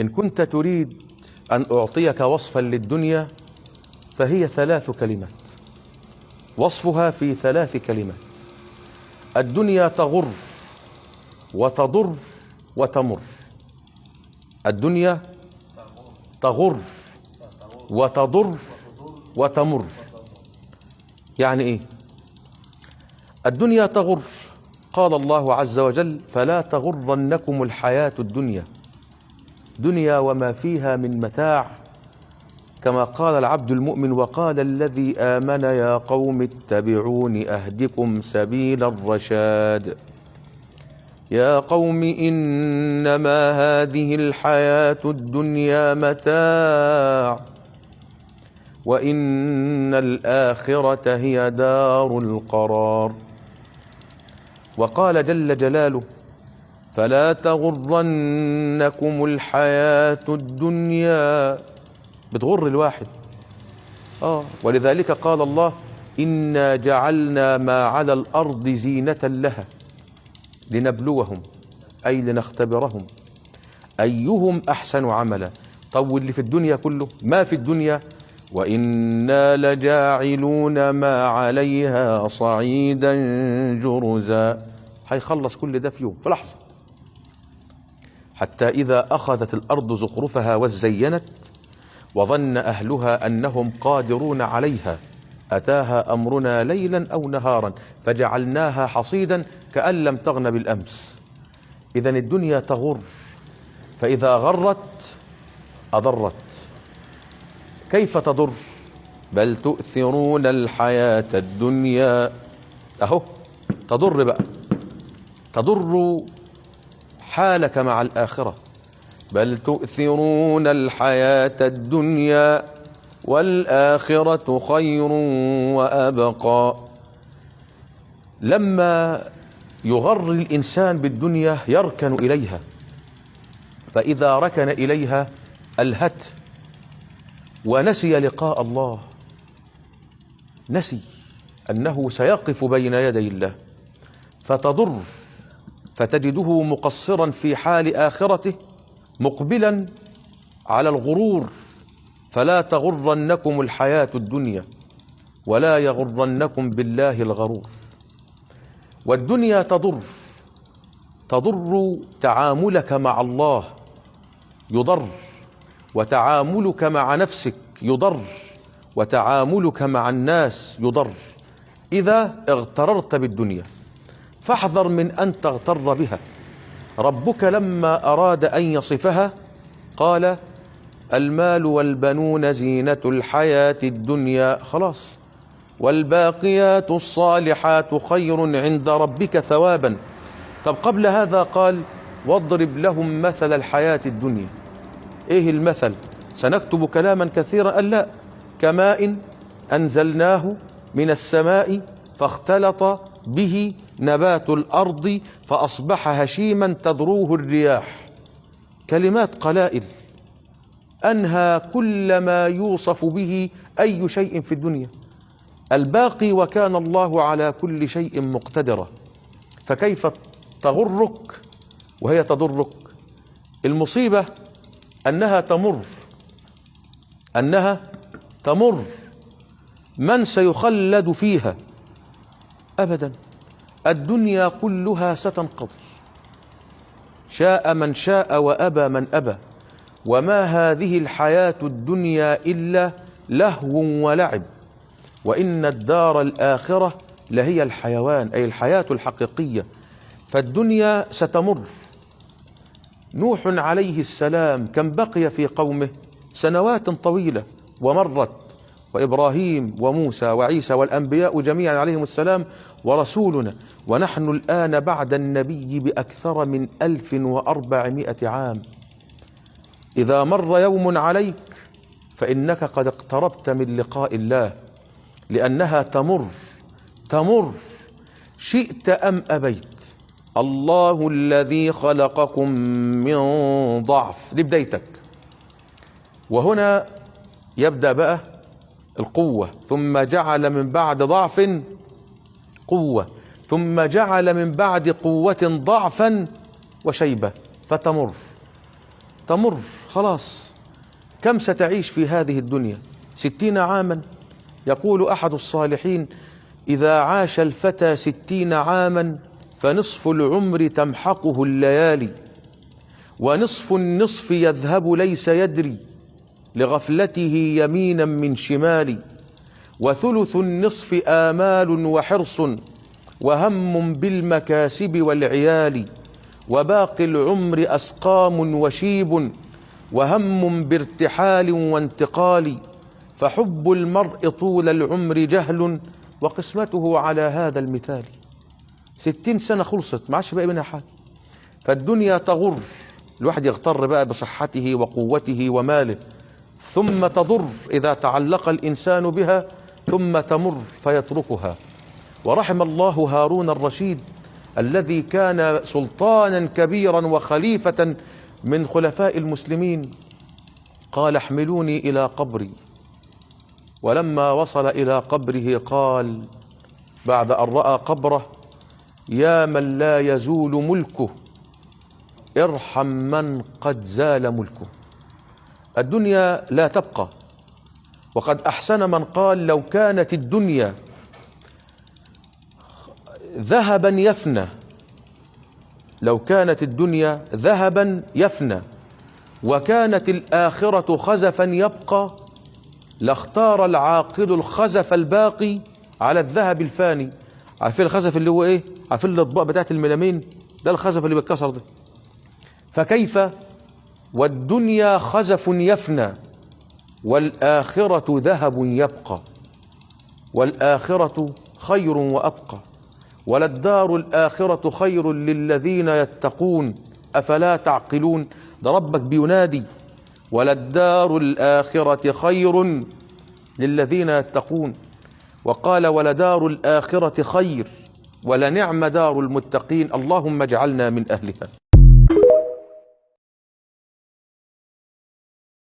إن كنت تريد أن أعطيك وصفا للدنيا فهي 3 كلمات، وصفها في 3 كلمات: الدنيا تغر وتضر وتمر. الدنيا تغر وتضر وتمر. يعني إيه؟ الدنيا تغر، قال الله عز وجل: فلا تغرنكم الحياة الدنيا، دنيا وما فيها من متاع، كما قال العبد المؤمن: وقال الذي آمن يا قوم اتبعون أهدكم سبيل الرشاد. يا قوم إنما هذه الحياة الدنيا متاع وإن الآخرة هي دار القرار. وقال جل جلاله: فلا تغرنكم الحياة الدنيا. بتغر الواحد. ولذلك قال الله: إنا جعلنا ما على الأرض زينة لها لنبلوهم، أي لنختبرهم أيهم أحسن عملا. طب واللي في الدنيا كله ما في الدنيا: وإنا لجاعلون ما عليها صعيدا جرزا. هيخلص كل ده في يوم، في لحظة. حتى إذا أخذت الأرض زخرفها وزينت وظن أهلها أنهم قادرون عليها أتاها أمرنا ليلا أو نهارا فجعلناها حصيدا كأن لم تغن بالأمس. إذن الدنيا تغر، فإذا غرت أضرت. كيف تضر؟ بل تؤثرون الحياة الدنيا. أهو تضر بقى، تضر حالك مع الآخرة. بل تؤثرون الحياة الدنيا والآخرة خير وأبقى. لما يغر الإنسان بالدنيا يركن إليها، فإذا ركن إليها ألهت ونسي لقاء الله، نسي أنه سيقف بين يدي الله، فتضر، فتجده مقصرا في حال آخرته مقبلا على الغرور. فلا تغرنكم الحياة الدنيا ولا يغرنكم بالله الغرور. والدنيا تضر تعاملك مع الله، يضر، وتعاملك مع نفسك يضر، وتعاملك مع الناس يضر إذا اغتررت بالدنيا. فاحذر من أن تغتر بها. ربك لما أراد أن يصفها قال: المال والبنون زينة الحياة الدنيا، خلاص، والباقيات الصالحات خير عند ربك ثوابا. طب قبل هذا قال: واضرب لهم مثل الحياة الدنيا. ايه المثل؟ سنكتب كلاما كثيرا. قال: لا، كماء أنزلناه من السماء فاختلط به نبات الأرض فأصبح هشيما تذروه الرياح. كلمات قلائل أنهى كل ما يوصف به أي شيء في الدنيا. الباقي: وكان الله على كل شيء مقتدرا. فكيف تغرك وهي تضرك؟ المصيبة أنها تمر. من سيخلد فيها؟ أبدا. الدنيا كلها ستنقضي، شاء من شاء وأبى من أبى. وما هذه الحياة الدنيا إلا لهو ولعب، وإن الدار الآخرة لهي الحيوان، أي الحياة الحقيقية. فالدنيا ستمر. نوح عليه السلام كم بقي في قومه؟ سنوات طويلة ومرت، وإبراهيم وموسى وعيسى والأنبياء جميعا عليهم السلام ورسولنا، ونحن الآن بعد النبي بأكثر من 1400 عام. إذا مر يوم عليك فإنك قد اقتربت من لقاء الله، لأنها تمر شئت أم أبيت. الله الذي خلقكم من ضعف، دي بدايتك. وهنا يبدأ بقى القوة، ثم جعل من بعد ضعف قوة، ثم جعل من بعد قوة ضعفا وشيبة، فتمر تمر خلاص. كم ستعيش في هذه الدنيا؟ 60 عاما. يقول أحد الصالحين: إذا عاش الفتى 60 عاما فنصف العمر تمحقه الليالي، ونصف النصف يذهب ليس يدري لغفلته يمينا من شمال، وثلث النصف آمال وحرص وهم بالمكاسب والعيال، وباقي العمر أسقام وشيب وهم بارتحال وانتقال، فحب المرء طول العمر جهل وقسمته على هذا المثال. 60 سنة خلصت، ما عادش بقى منها حاجة. فالدنيا تغر، الواحد يغتر بقى بصحته وقوته وماله، ثم تضر إذا تعلق الإنسان بها، ثم تمر فيتركها. ورحم الله هارون الرشيد الذي كان سلطانا كبيرا وخليفة من خلفاء المسلمين. قال: احملوني إلى قبري. ولما وصل إلى قبره قال بعد أن رأى قبره: يا من لا يزول ملكه، ارحم من قد زال ملكه. الدنيا لا تبقى. وقد أحسن من قال: لو كانت الدنيا ذهبا يفنى، لو كانت الدنيا ذهبا يفنى وكانت الآخرة خزفا يبقى، لاختار العاقل الخزف الباقي على الذهب الفاني. عارفين الخزف اللي هو ايه؟ عارفين الاطباق بتاعت الميلامين؟ ده الخزف اللي بيتكسر ده. فكيف والدنيا خزف يفنى والآخرة ذهب يبقى، والآخرة خير وأبقى، وللدار الآخرة خير للذين يتقون أفلا تعقلون. ده ربك بينادي: وللدار الآخرة خير للذين يتقون. وقال: ولدار الآخرة خير ولنعم دار المتقين. اللهم اجعلنا من أهلها.